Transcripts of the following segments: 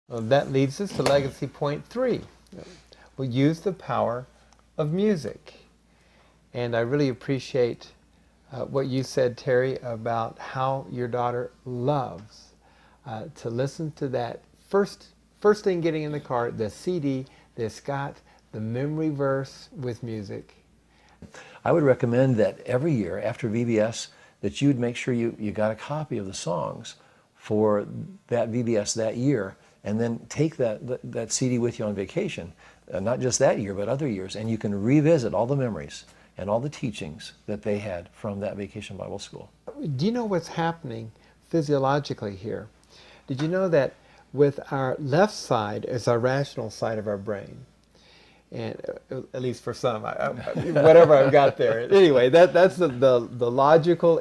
Well, that leads us to legacy point 3. We'll use the power of music. And I really appreciate what you said, Terry, about how your daughter loves to listen to that first thing getting in the car, the CD that's got the memory verse with music. I would recommend that every year after VBS that you'd make sure you got a copy of the songs for that VBS that year, and then take that CD with you on vacation, not just that year, but other years, and you can revisit all the memories and all the teachings that they had from that Vacation Bible School. Do you know what's happening physiologically here? Did you know that with our left side is our rational side of our brain? And at least for some, whatever I've got there. Anyway, that's the logical,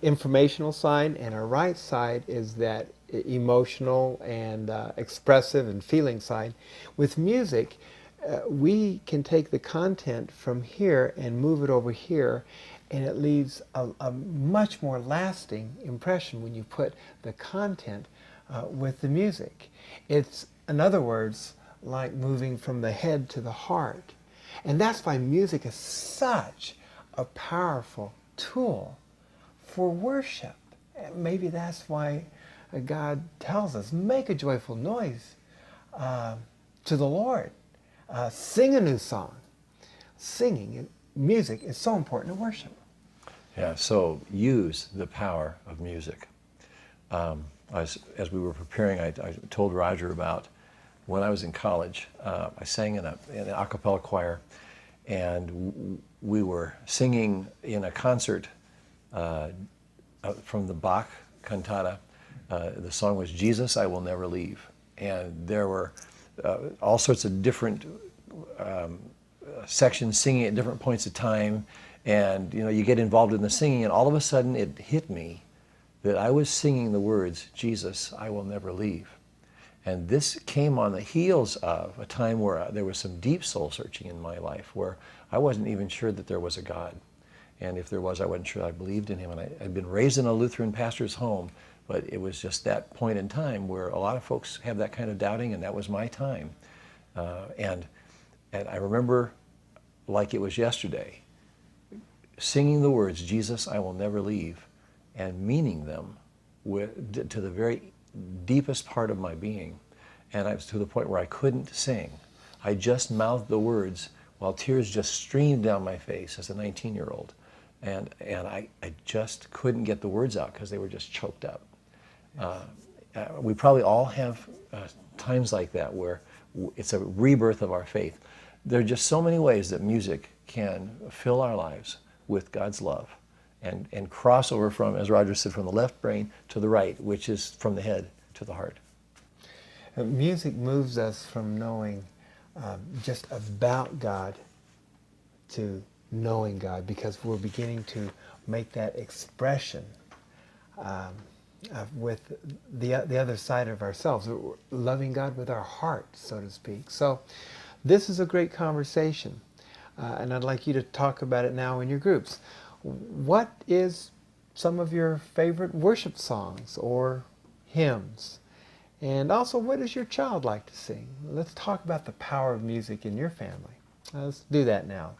informational side, and our right side is that emotional and expressive and feeling side. With music, we can take the content from here and move it over here, and it leaves a much more lasting impression when you put the content with the music. It's, in other words, like moving from the head to the heart. And that's why music is such a powerful tool for worship. And maybe that's why God tells us, make a joyful noise to the Lord. Sing a new song. Singing, music is so important to worship. Yeah, so use the power of music. As we were preparing, I told Roger about when I was in college. I sang in an a cappella choir, and we were singing in a concert from the Bach cantata. The song was Jesus, I Will Never Leave. And there were all sorts of different sections singing at different points of time. And you get involved in the singing, and all of a sudden it hit me that I was singing the words, Jesus, I Will Never Leave. And this came on the heels of a time where there was some deep soul searching in my life, where I wasn't even sure that there was a God. And if there was, I wasn't sure I believed in him. And I'd been raised in a Lutheran pastor's home, but it was just that point in time where a lot of folks have that kind of doubting, and that was my time. And I remember, like it was yesterday, singing the words, Jesus, I Will Never Leave, and meaning them to the very deepest part of my being. And I was to the point where I couldn't sing. I just mouthed the words while tears just streamed down my face as a 19-year-old. And I just couldn't get the words out because they were just choked up. We probably all have times like that where it's a rebirth of our faith. There are just so many ways that music can fill our lives with God's love and cross over from, as Roger said, from the left brain to the right, which is from the head to the heart. Music moves us from knowing just about God to knowing God, because we're beginning to make that expression with the other side of ourselves, loving God with our heart, so to speak. So this is a great conversation, and I'd like you to talk about it now in your groups. What is some of your favorite worship songs or hymns? And also, what does your child like to sing? Let's talk about the power of music in your family. Let's do that now.